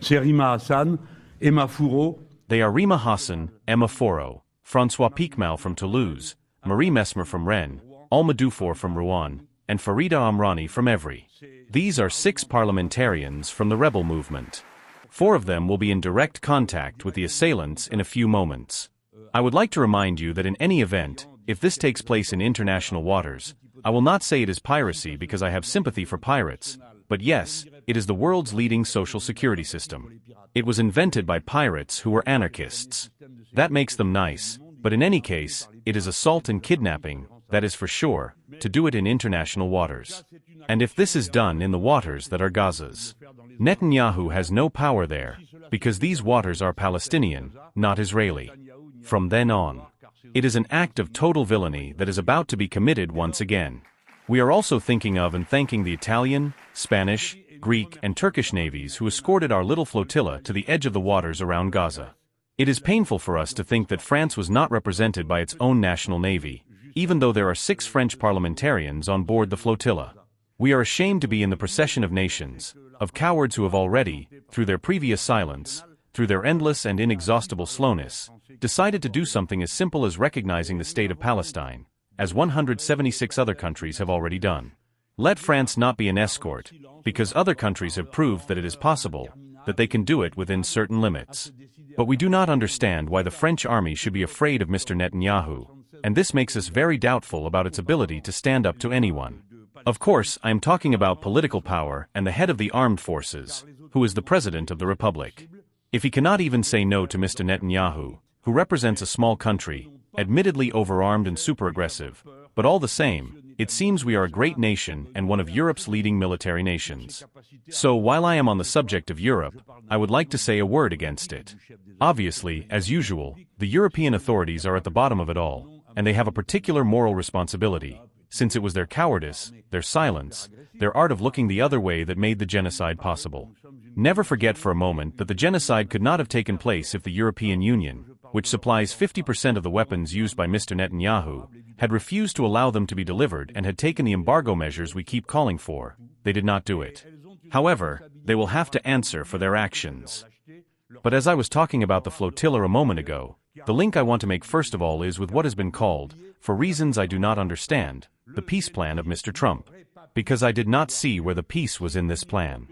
C'est Rima Hassan, Emma Fourreau. They are Rima Hassan, Emma Fourreau, François Piquemal from Toulouse, Marie Mesmer from Rennes, Alma Dufour from Rouen, and Farida Amrani from Evry. These are 6 parliamentarians from the rebel movement. 4 of them will be in direct contact with the assailants in a few moments. I would like to remind you that in any event, if this takes place in international waters, I will not say it is piracy because I have sympathy for pirates, but yes, it is the world's leading social security system. It was invented by pirates who were anarchists. That makes them nice, but in any case, it is assault and kidnapping, that is for sure, to do it in international waters. And if this is done in the waters that are Gaza's, Netanyahu has no power there, because these waters are Palestinian, not Israeli. From then on, it is an act of total villainy that is about to be committed once again. We are also thinking of and thanking the Italian, Spanish, Greek, and Turkish navies who escorted our little flotilla to the edge of the waters around Gaza. It is painful for us to think that France was not represented by its own national navy, even though there are 6 French parliamentarians on board the flotilla. We are ashamed to be in the procession of nations, of cowards who have already, through their previous silence, through their endless and inexhaustible slowness, decided to do something as simple as recognizing the state of Palestine, as 176 other countries have already done. Let France not be an escort, because other countries have proved that it is possible, that they can do it within certain limits. But we do not understand why the French army should be afraid of Mr. Netanyahu, and this makes us very doubtful about its ability to stand up to anyone. Of course, I am talking about political power and the head of the armed forces, who is the President of the Republic. If he cannot even say no to Mr. Netanyahu, who represents a small country, admittedly overarmed and super-aggressive, but all the same, it seems we are a great nation and one of Europe's leading military nations. So while I am on the subject of Europe, I would like to say a word against it. Obviously, as usual, the European authorities are at the bottom of it all, and they have a particular moral responsibility, since it was their cowardice, their silence, their art of looking the other way that made the genocide possible. Never forget for a moment that the genocide could not have taken place if the European Union, which supplies 50% of the weapons used by Mr. Netanyahu, had refused to allow them to be delivered and had taken the embargo measures we keep calling for. They did not do it. However, they will have to answer for their actions. But as I was talking about the flotilla a moment ago, the link I want to make first of all is with what has been called, for reasons I do not understand, the peace plan of Mr. Trump, because I did not see where the peace was in this plan.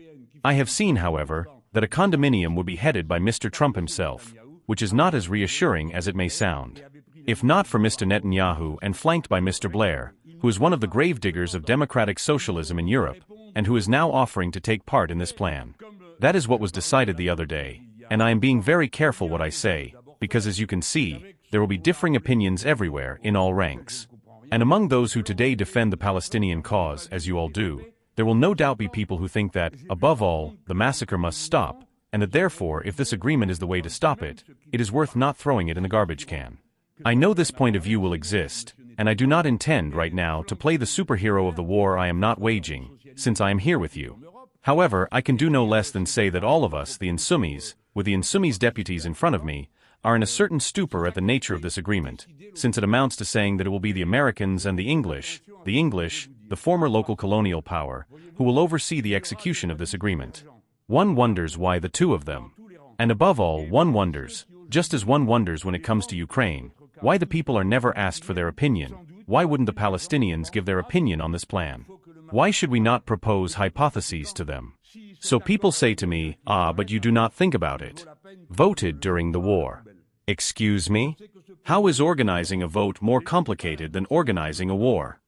I have seen, however, that a condominium would be headed by Mr. Trump himself, which is not as reassuring as it may sound. If not for Mr. Netanyahu and flanked by Mr. Blair, who is one of the gravediggers of democratic socialism in Europe, and who is now offering to take part in this plan. That is what was decided the other day, and I am being very careful what I say, because as you can see, there will be differing opinions everywhere in all ranks. And among those who today defend the Palestinian cause, as you all do, there will no doubt be people who think that, above all, the massacre must stop, and that therefore, if this agreement is the way to stop it, it is worth not throwing it in the garbage can. I know this point of view will exist, and I do not intend right now to play the superhero of the war I am not waging, since I am here with you. However, I can do no less than say that all of us, the Insumis, with the Insumis deputies in front of me, are in a certain stupor at the nature of this agreement, since it amounts to saying that it will be the Americans and the English, the former local colonial power, who will oversee the execution of this agreement. One wonders why the two of them. And above all, one wonders, just as one wonders when it comes to Ukraine, why the people are never asked for their opinion. Why wouldn't the Palestinians give their opinion on this plan? Why should we not propose hypotheses to them? So people say to me, but you do not think about it. Voted during the war. Excuse me? How is organizing a vote more complicated than organizing a war?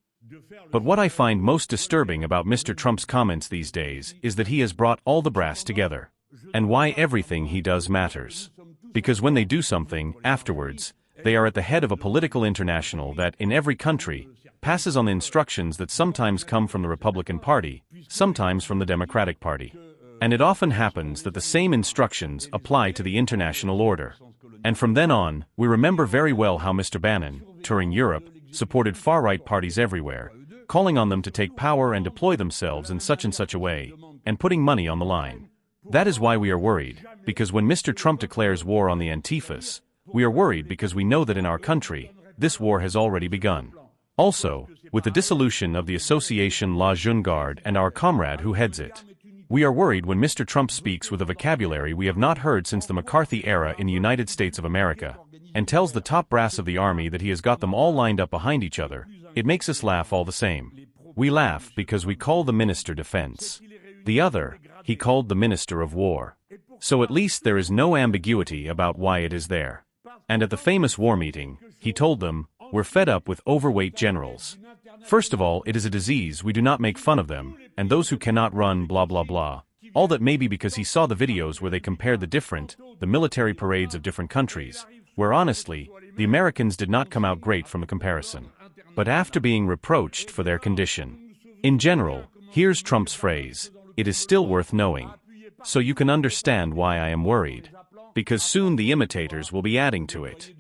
But what I find most disturbing about Mr. Trump's comments these days is that he has brought all the brass together. And why everything he does matters. Because when they do something, afterwards, they are at the head of a political international that, in every country, passes on the instructions that sometimes come from the Republican Party, sometimes from the Democratic Party. And it often happens that the same instructions apply to the international order. And from then on, we remember very well how Mr. Bannon, touring Europe, supported far-right parties everywhere, calling on them to take power and deploy themselves in such and such a way, and putting money on the line. That is why we are worried, because when Mr. Trump declares war on the Antifas, we are worried because we know that in our country, this war has already begun. Also, with the dissolution of the Association La Jeune Garde and our comrade who heads it. We are worried when Mr. Trump speaks with a vocabulary we have not heard since the McCarthy era in the United States of America, and tells the top brass of the army that he has got them all lined up behind each other. It makes us laugh all the same. We laugh because we call the Minister Defense. The other, he called the Minister of War. So at least there is no ambiguity about why it is there. And at the famous war meeting, he told them, "We're fed up with overweight generals. First of all, it is a disease, we do not make fun of them, and those who cannot run blah blah blah." All that may be because he saw the videos where they compared the military parades of different countries, where honestly, the Americans did not come out great from the comparison. But after being reproached for their condition. In general, here's Trump's phrase, "It is still worth knowing." So you can understand why I am worried. Because soon the imitators will be adding to it.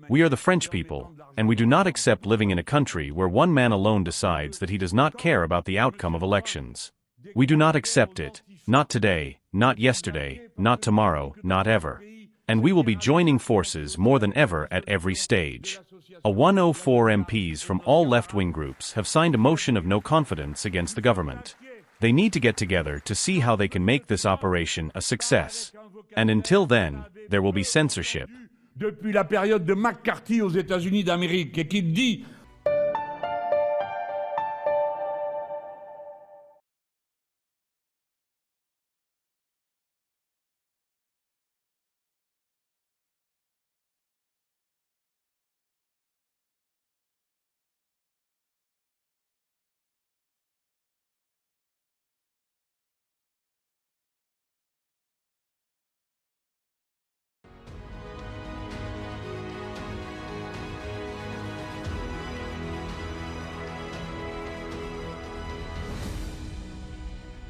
We are the French people, and we do not accept living in a country where one man alone decides that he does not care about the outcome of elections. We do not accept it, not today, not yesterday, not tomorrow, not ever. And we will be joining forces more than ever at every stage. 104 MPs from all left-wing groups have signed a motion of no confidence against the government. They need to get together to see how they can make this operation a success. And until then, there will be censorship. Depuis la période de McCarthy aux États-Unis d'Amérique et qui dit